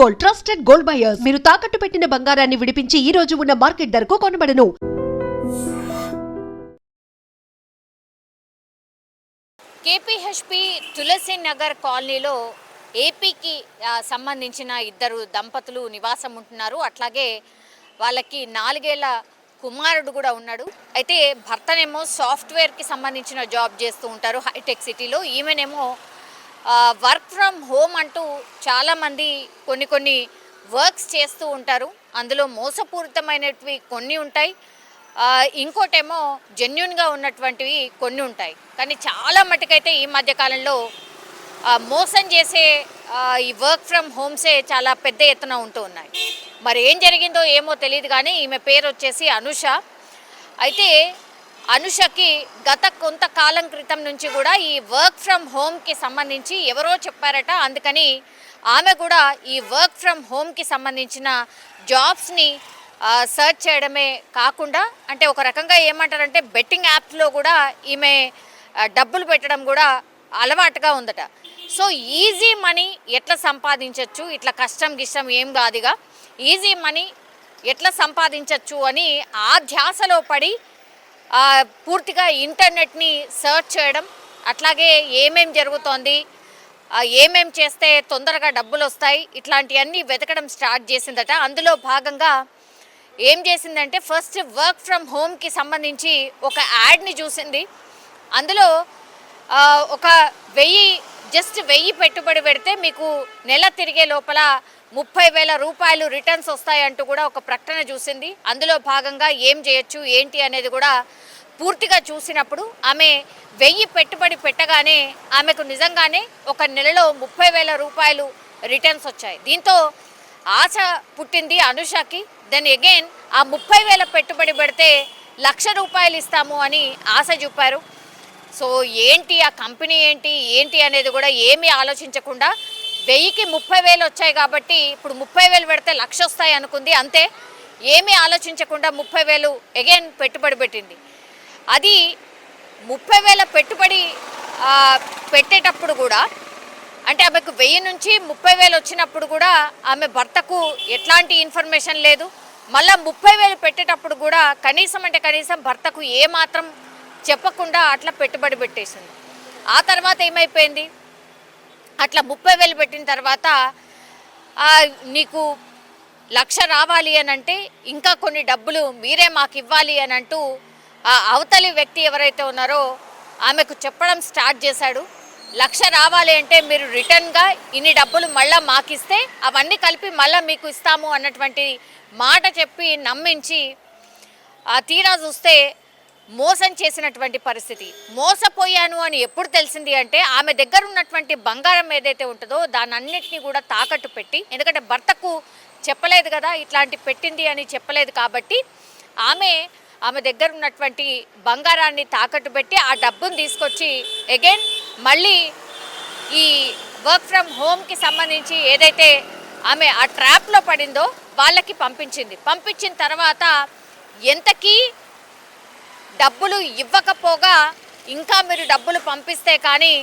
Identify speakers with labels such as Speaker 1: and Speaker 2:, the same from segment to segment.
Speaker 1: Gold, trusted gold buyers. మీరు తాకట్టు పెట్టిన బంగారాన్ని విడిపించి ఈ రోజు ఉన్న మార్కెట్ ధరకు కొనబడను.
Speaker 2: కేపీహెచ్పీ తులసి నగర్ కాలనీలో ఏపీకి సంబంధించిన ఇద్దరు దంపతులు నివాసం ఉంటున్నారు. అట్లాగే వాళ్ళకి 4 ఏళ్ల కుమారుడు కూడా ఉన్నాడు. అయితే భర్తనేమో సాఫ్ట్వేర్కి సంబంధించిన జాబ్ చేస్తూ ఉంటారు హైటెక్ సిటీలో. ఈమెనేమో వర్క్ ఫ్రమ్ హోమ్ అంటూ చాలామంది కొన్ని వర్క్స్ చేస్తూ ఉంటారు. అందులో మోసపూరితమైనవి కొన్ని ఉంటాయి, ఇంకోటేమో జెన్యున్గా ఉన్నటువంటివి కొన్ని ఉంటాయి. కానీ చాలా మటుకైతే ఈ మధ్యకాలంలో మోసం చేసే ఈ వర్క్ ఫ్రమ్ హోమ్సే చాలా పెద్ద ఎత్తున ఉంటూ ఉన్నాయి. మరి ఏం జరిగిందో ఏమో తెలియదు, కానీ ఈమె పేరు వచ్చేసి అనుష. అయితే అనుషకి గత కొంతకాలం క్రితం నుంచి కూడా ఈ వర్క్ ఫ్రమ్ హోమ్కి సంబంధించి ఎవరో చెప్పారట. అందుకని ఆమె కూడా ఈ వర్క్ ఫ్రమ్ హోమ్కి సంబంధించిన జాబ్స్ని సర్చ్ చేయడమే కాకుండా, అంటే ఒక రకంగా ఏమంటారంటే బెట్టింగ్ యాప్స్లో కూడా ఈమె డబ్బులు పెట్టడం కూడా అలవాటుగా ఉందట. సో ఈజీ మనీ ఎట్లా సంపాదించవచ్చు, ఇట్లా కష్టం గిష్టం ఏం కాదుగా, ఈజీ మనీ ఎట్లా సంపాదించవచ్చు అని ఆ ధ్యాసలో పడి పూర్తిగా ఇంటర్నెట్ని సర్చ్ చేయడం, అట్లాగే ఏమేం జరుగుతోంది, ఏమేం చేస్తే తొందరగా డబ్బులు వస్తాయి, ఇట్లాంటివన్నీ వెతకడం స్టార్ట్ చేసిందట. అందులో భాగంగా ఏం చేసిందంటే ఫస్ట్ వర్క్ ఫ్రమ్ హోమ్కి సంబంధించి ఒక యాడ్ని చూసింది. అందులో ఒక 1000 పెట్టుబడి పెడితే మీకు నెల తిరిగే లోపల 30,000 రూపాయలు రిటర్న్స్ వస్తాయంటూ కూడా ఒక ప్రకటన చూసింది. అందులో భాగంగా ఏం చేయొచ్చు ఏంటి అనేది కూడా పూర్తిగా చూసినప్పుడు ఆమె 1000 పెట్టుబడి పెట్టగానే ఆమెకు నిజంగానే ఒక నెలలో 30,000 రూపాయలు రిటర్న్స్ వచ్చాయి. దీంతో ఆశ పుట్టింది అనుషకి. దెన్ అగైన్ ఆ 30,000 పెట్టుబడి పెడితే 1,00,000 రూపాయలు ఇస్తాము అని ఆశ చూపారు. సో ఏంటి ఆ కంపెనీ ఏంటి అనేది కూడా ఏమీ ఆలోచించకుండా 1000కి 30,000 వచ్చాయి కాబట్టి ఇప్పుడు 30,000 పెడితే 1,00,000 వస్తాయి అనుకుంది. అంతే, ఏమీ ఆలోచించకుండా 30,000 అగైన్ పెట్టుబడి పెట్టింది. అది 30,000 పెట్టుబడి పెట్టేటప్పుడు కూడా, అంటే ఆమెకు 1000 నుంచి 30,000 వచ్చినప్పుడు కూడా ఆమె భర్తకు ఎట్లాంటి ఇన్ఫర్మేషన్ లేదు. మళ్ళీ 30,000 పెట్టేటప్పుడు కూడా కనీసం భర్తకు ఏమాత్రం చెప్పకుండా అట్లా పెట్టుబడి పెట్టేసింది. ఆ తర్వాత ఏమైపోయింది, అట్లా 30,000 పెట్టిన తర్వాత నీకు 1,00,000 రావాలి అని అంటే ఇంకా కొన్ని డబ్బులు మీరే మాకు ఇవ్వాలి అని అంటూ అవతలి వ్యక్తి ఎవరైతే ఉన్నారో ఆమెకు చెప్పడం స్టార్ట్ చేశాడు. 1,00,000 రావాలి అంటే మీరు రిటర్న్గా ఇన్ని డబ్బులు మళ్ళీ మాకు ఇస్తే అవన్నీ కలిపి మళ్ళీ మీకు ఇస్తాము అన్నటువంటి మాట చెప్పి నమ్మించి తీరా చూస్తే మోసం చేసినటువంటి పరిస్థితి. మోసపోయాను అని ఎప్పుడు తెలిసింది అంటే ఆమె దగ్గర ఉన్నటువంటి బంగారం ఏదైతే ఉంటుందో దాని అన్నిటినీ కూడా తాకట్టు పెట్టి, ఎందుకంటే భర్తకు చెప్పలేదు కదా ఇట్లాంటి పెట్టింది అని చెప్పలేదు కాబట్టి ఆమె దగ్గర ఉన్నటువంటి బంగారాన్ని తాకట్టు పెట్టి ఆ డబ్బును తీసుకొచ్చి అగైన్ మళ్ళీ ఈ వర్క్ ఫ్రమ్ హోమ్కి సంబంధించి ఏదైతే ఆమె ఆ ట్రాప్లో పడిందో వాళ్ళకి పంపించిన తర్వాత ఎంతకీ డబ్బులు ఇవ్వకపోగా ఇంకా మీరు డబ్బులు పంపిస్తే కానీ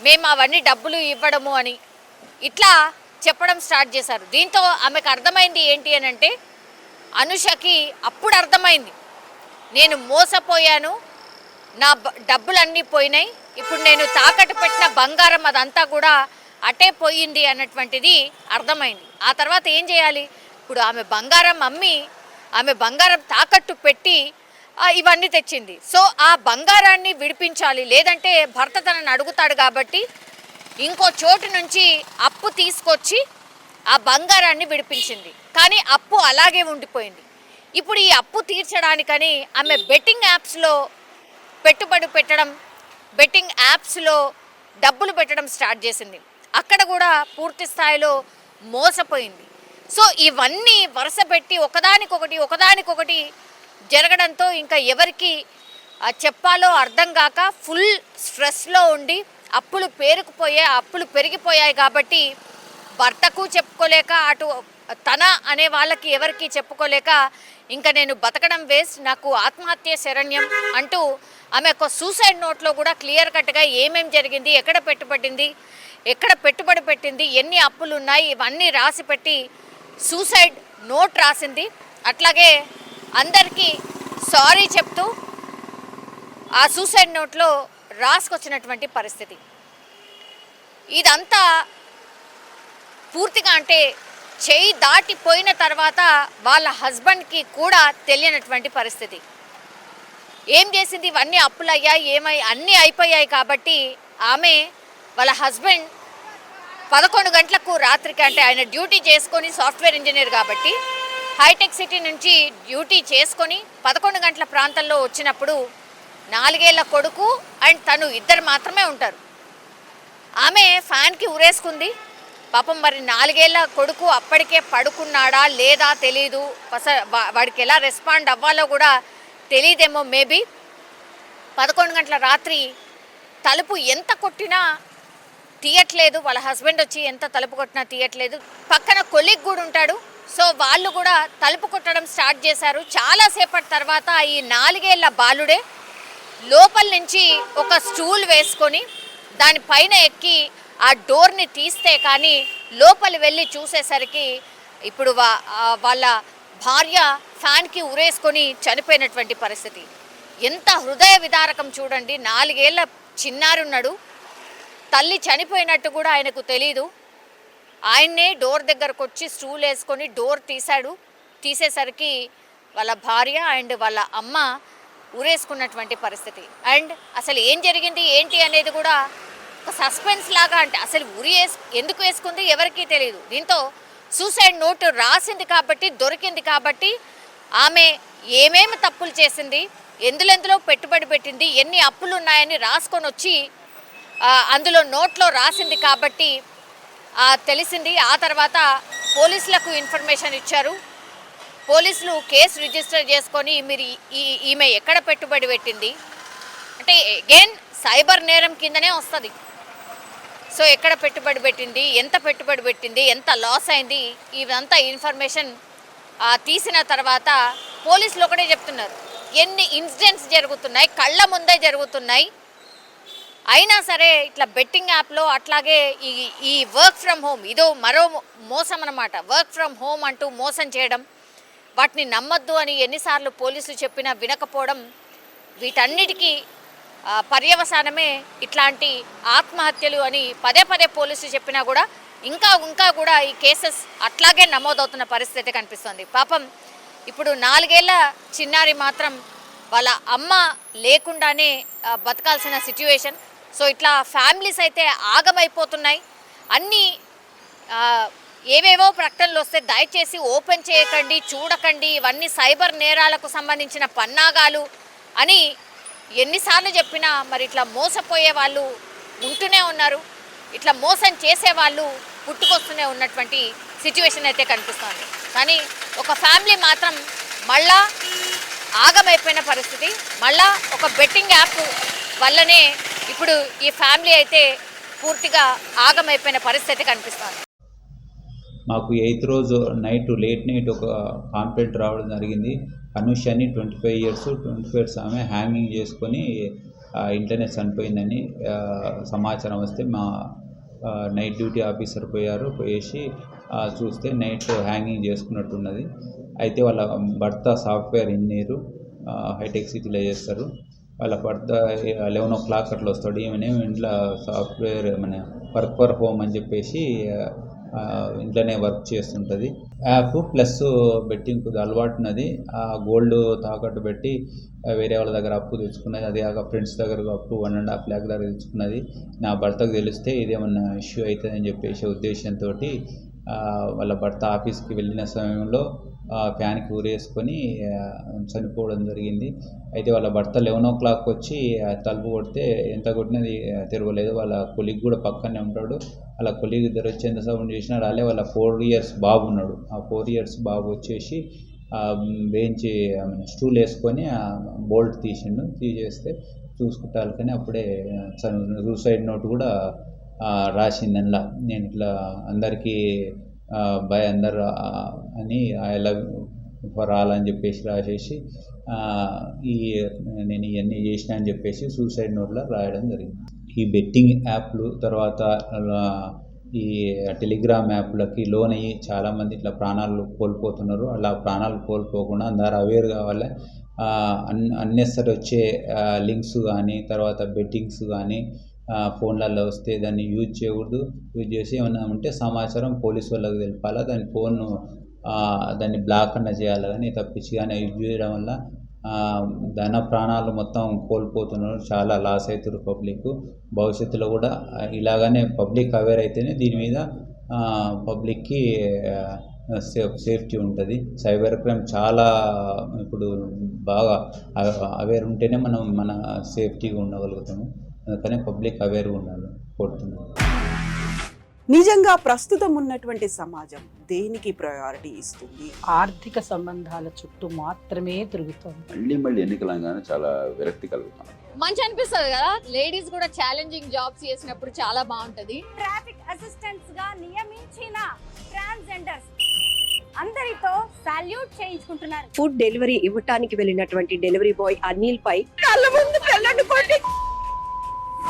Speaker 2: మేము అవన్నీ డబ్బులు ఇవ్వడము అని ఇట్లా చెప్పడం స్టార్ట్ చేశారు. దీంతో ఆమెకు అర్థమైంది ఏంటి అని అంటే, అనుషకి అప్పుడు అర్థమైంది నేను మోసపోయాను, నా డబ్బులన్నీ పోయినాయి, ఇప్పుడు నేను తాకట్టు పెట్టిన బంగారం అదంతా కూడా అటే పోయింది అన్నటువంటిది అర్థమైంది. ఆ తర్వాత ఏం చేయాలి, ఇప్పుడు ఆమె బంగారం అమ్మి ఆమె బంగారం తాకట్టు పెట్టి ఇవన్నీ తెచ్చింది. సో ఆ బంగారాన్ని విడిపించాలి, లేదంటే భర్త తనని అడుగుతాడు కాబట్టి ఇంకో చోటు నుంచి అప్పు తీసుకొచ్చి ఆ బంగారాన్ని విడిపించింది. కానీ అప్పు అలాగే ఉండిపోయింది. ఇప్పుడు ఈ అప్పు తీర్చడానికని ఆమె బెట్టింగ్ యాప్స్లో పెట్టుబడి పెట్టడం, బెట్టింగ్ యాప్స్లో డబ్బులు పెట్టడం స్టార్ట్ చేసింది. అక్కడ కూడా పూర్తి స్థాయిలో మోసపోయింది. సో ఇవన్నీ వరుస పెట్టి ఒకదానికొకటి జరగడంతో ఇంకా ఎవరికి చెప్పాలో అర్థం కాక ఫుల్ స్ట్రెస్లో ఉండి అప్పులు పెరిగిపోయాయి కాబట్టి భర్తకు చెప్పుకోలేక, అటు తన అనే వాళ్ళకి ఎవరికి చెప్పుకోలేక ఇంకా నేను బతకడం వేస్ట్, నాకు ఆత్మహత్య శరణ్యం అంటూ ఆమె ఒక సూసైడ్ నోట్లో కూడా క్లియర్ కట్గా ఏమేం జరిగింది, ఎక్కడ పెట్టుబడింది, ఎక్కడ పెట్టుబడి పెట్టింది, ఎన్ని అప్పులు ఉన్నాయి, ఇవన్నీ రాసి పెట్టి సూసైడ్ నోట్ రాసింది. అట్లాగే అందరికీ సారీ చెప్తూ ఆ సూసైడ్ నోట్లో రాసుకొచ్చినటువంటి పరిస్థితి. ఇదంతా పూర్తిగా అంటే చేయి దాటిపోయిన తర్వాత వాళ్ళ హస్బెండ్కి కూడా తెలియనటువంటి పరిస్థితి. ఏం చేసింది, ఇవన్నీ అప్పులయ్యాయి, అన్నీ అయిపోయాయి కాబట్టి ఆమె వాళ్ళ హస్బెండ్ 11 గంటలకు రాత్రికి, అంటే ఆయన డ్యూటీ చేసుకొని సాఫ్ట్వేర్ ఇంజనీర్ కాబట్టి హైటెక్ సిటీ నుంచి డ్యూటీ చేసుకొని 11 గంటల ప్రాంతంలో వచ్చినప్పుడు 4 ఏళ్ల కొడుకు అండ్ తను ఇద్దరు మాత్రమే ఉంటారు. ఆమె ఫ్యాన్కి ఉరేసుకుంది. పాపం మరి 4 ఏళ్ల కొడుకు అప్పటికే పడుకున్నాడా లేదా తెలీదు, వాడికి ఎలా రెస్పాండ్ అవ్వాలో కూడా తెలియదేమో. మేబీ 11 గంటల రాత్రి తలుపు ఎంత కొట్టినా తీయట్లేదు, వాళ్ళ హస్బెండ్ వచ్చి ఎంత తలుపు కొట్టినా తీయట్లేదు. పక్కన కొలీగ్ కూడా ఉంటాడు, సో వాళ్ళు కూడా తలుపు కొట్టడం స్టార్ట్ చేశారు. చాలాసేపటి తర్వాత ఈ 4 ఏళ్ల బాలుడే లోపల నుంచి ఒక స్టూల్ వేసుకొని దానిపైన ఎక్కి ఆ డోర్ని తీస్తే కానీ లోపలి వెళ్ళి చూసేసరికి ఇప్పుడు వాళ్ళ భార్య ఫ్యాన్కి ఉరేసుకొని చనిపోయినటువంటి పరిస్థితి. ఎంత హృదయ విదారకం చూడండి. 4 ఏళ్ల చిన్నారున్నాడు, తల్లి చనిపోయినట్టు కూడా ఆయనకు తెలీదు. ఆయన్నే డోర్ దగ్గరకు వచ్చి స్టూల్ వేసుకొని డోర్ తీసేసరికి వాళ్ళ భార్య అండ్ వాళ్ళ అమ్మ ఉరేసుకున్నటువంటి పరిస్థితి. అండ్ అసలు ఏం జరిగింది ఏంటి అనేది కూడా ఒక సస్పెన్స్ లాగా, అంటే అసలు ఎందుకు వేసుకుంది ఎవరికీ తెలియదు. దీంతో సూసైడ్ నోటు రాసింది కాబట్టి, దొరికింది కాబట్టి, ఆమె ఏమేమి తప్పులు చేసింది, ఎందులో పెట్టుబడి పెట్టింది, ఎన్ని అప్పులు ఉన్నాయని రాసుకొని వచ్చి అందులో నోట్లో రాసింది కాబట్టి తెలిసింది. ఆ తర్వాత పోలీసులకు ఇన్ఫర్మేషన్ ఇచ్చారు. పోలీసులు కేసు రిజిస్టర్ చేసుకొని మీరు ఈమె ఎక్కడ పెట్టుబడి పెట్టింది అంటే అగైన్ సైబర్ నేరం కిందనే వస్తుంది. సో ఎక్కడ పెట్టుబడి పెట్టింది, ఎంత పెట్టుబడి పెట్టింది, ఎంత లాస్ అయింది, ఇదంతా ఇన్ఫర్మేషన్ తీసిన తర్వాత పోలీసులు ఒకటే చెప్తున్నారు, ఎన్ని ఇన్సిడెంట్స్ జరుగుతున్నాయి, కళ్ళ ముందే జరుగుతున్నాయి, అయినా సరే ఇట్లా బెట్టింగ్ యాప్లో అట్లాగే ఈ వర్క్ ఫ్రమ్ హోమ్ ఇదో మరో మోసం అన్నమాట. వర్క్ ఫ్రమ్ హోమ్ అంటూ మోసం చేయడం, వాటిని నమ్మొద్దు అని ఎన్నిసార్లు పోలీసులు చెప్పినా వినకపోవడం, వీటన్నిటికీ పర్యవసానమే ఇట్లాంటి ఆత్మహత్యలు అని పదే పోలీసులు చెప్పినా కూడా ఇంకా కూడా ఈ కేసెస్ అట్లాగే నమోదవుతున్న పరిస్థితి కనిపిస్తుంది. పాపం ఇప్పుడు 4 ఏళ్ల చిన్నారి మాత్రం వాళ్ళ అమ్మ లేకుండానే బతకాల్సిన సిచ్యువేషన్. సో ఇట్లా ఫ్యామిలీస్ అయితే ఆగమైపోతున్నాయి. అన్నీ ఏవేవో ప్రకటనలు వస్తే దయచేసి ఓపెన్ చేయకండి, చూడకండి, ఇవన్నీ సైబర్ నేరాలకు సంబంధించిన పన్నాగాలు అని ఎన్నిసార్లు చెప్పినా మరి ఇట్లా మోసపోయే వాళ్ళు ఉంటూనే ఉన్నారు, ఇట్లా మోసం చేసే వాళ్ళు పుట్టుకొస్తూనే ఉన్నటువంటి సిచ్యువేషన్ అయితే కనిపిస్తుంది. కానీ ఒక ఫ్యామిలీ మాత్రం మళ్ళా ఆగమైపోయిన పరిస్థితి. మళ్ళా ఒక బెట్టింగ్ యాప్ వల్లనే ఇప్పుడు ఈ ఫ్యామిలీ అయితే పూర్తిగా ఆగమైపోయిన పరిస్థితి కనిపిస్తుంది.
Speaker 3: మాకు 8th రోజు లేట్ నైట్ ఒక కాంప్లైంట్ రావడం జరిగింది. అనుష్ అని 25 years 25 years ఆమె హ్యాంగింగ్ చేసుకొని ఇంట్లోనే చనిపోయిందని సమాచారం వస్తే మా నైట్ డ్యూటీ ఆఫీసర్ పోయేసి చూస్తే నైట్ హ్యాంగింగ్ చేసుకున్నట్టున్నది. అయితే వాళ్ళ భర్త సాఫ్ట్వేర్ ఇంజనీరు హైటెక్ సిటీలో చేస్తారు. వాళ్ళ భర్త 11 o'clock అట్లా వస్తాడు. ఈమెనేమో ఇంట్లో సాఫ్ట్వేర్ వర్క్ ఫర్ హోమ్ అని చెప్పేసి ఇంట్లోనే వర్క్ చేస్తుంటుంది. యాప్ ప్లస్ బెట్టింగ్ కొద్దిగా అలవాటు ఉన్నది. ఆ గోల్డ్ తాకట్టు పెట్టి వేరే వాళ్ళ దగ్గర అప్పు తెచ్చుకున్నది. అది కాక ఫ్రెండ్స్ దగ్గర అప్పు 1.5 lakh దగ్గర తెచ్చుకున్నది. నా భర్తకు తెలిస్తే ఇదేమన్నా ఇష్యూ అవుతుందని చెప్పేసి ఉద్దేశంతో వాళ్ళ భర్త ఆఫీస్కి వెళ్ళిన సమయంలో ఫ్యాన్కి ఊరేసుకొని చనిపోవడం జరిగింది. అయితే వాళ్ళ భర్త 11 o'clock వచ్చి తలుపు కొడితే ఎంత కొట్టినది తెరవలేదు. వాళ్ళ కొలీగ్ కూడా పక్కనే ఉంటాడు. వాళ్ళ కొలీగ్ ఇద్దరు వచ్చి ఎంత సౌండ్ చేసినా రాలే. వాళ్ళ 4 years బాబు ఉన్నాడు. ఆ 4 years బాబు వచ్చేసి బెంచ్ స్టూల్ వేసుకొని బోల్ట్ తీసేస్తే చూసుకుంటారు. కానీ అప్పుడే సూసైడ్ నోట్ కూడా రాసింది. అందులో నేను ఇట్లా అందరికీ బై అందరు అని ఐ లవ్ ఫర్ ఆల్ అని చెప్పేసి రాసేసి నేను ఇవన్నీ చేసిన అని చెప్పేసి సూసైడ్ నోట్లో రాయడం జరిగింది. ఈ బెట్టింగ్ యాప్లు తర్వాత ఈ టెలిగ్రామ్ యాప్లకి లోన్ అయ్యి చాలామంది ఇట్లా ప్రాణాలు కోల్పోతున్నారు. అలా ప్రాణాలు కోల్పోకుండా అందరూ అవేర్ కావాలి. అన్నెసరీ వచ్చే లింక్స్ కానీ తర్వాత బెట్టింగ్స్ కానీ ఫోన్లలో వస్తే దాన్ని యూజ్ చేయకూడదు. యూజ్ చేసి ఏమన్నా ఉంటే సమాచారం పోలీసు వాళ్ళకి తెలపాలి. దాన్ని బ్లాక్ అన్న చేయాలి. కానీ తప్పించి కానీ యూజ్ చేయడం వల్ల ధన ప్రాణాలు మొత్తం కోల్పోతున్నారు. చాలా లాస్ అవుతారు పబ్లిక్. భవిష్యత్తులో కూడా ఇలాగనే పబ్లిక్ అవేర్ అయితేనే దీని మీద పబ్లిక్కి సేఫ్టీ ఉంటుంది. సైబర్ క్రైమ్ చాలా ఇప్పుడు బాగా అవేర్ ఉంటేనే మనం మన సేఫ్టీగా ఉండగలుగుతాము. అందుకనే పబ్లిక్ అవేర్గా ఉండాలి కోరుతున్నాను.
Speaker 4: నిజంగా ప్రస్తుతం ఉన్నటువంటి సమాజం దేనికి ప్రయారిటీ ఇస్తుంది?
Speaker 5: ఆర్థిక సంబంధాల చుట్టూ మాత్రమే తిరుగుతోంది.
Speaker 6: మళ్ళీ ఎన్నికలంగానే చాలా విరక్తి కలుగుతాం.
Speaker 2: మంచి అనిపిస్తుంది కదా, లేడీస్ కూడా ఛాలెంజింగ్ జాబ్స్ చేసినప్పుడు చాలా బాగుంటది.
Speaker 7: ట్రాఫిక్ అసిస్టెంట్స్ గా నియమించిన ట్రాన్స్జెండర్స్ అందరితో సాల్యూట్ చేయించుకుంటున్నారు.
Speaker 8: ఫుడ్ డెలివరీ ఇవ్వటానికి వెళ్ళినటువంటి డెలివరీ బాయ్ అనిల్ పై కళ్ళ ముందు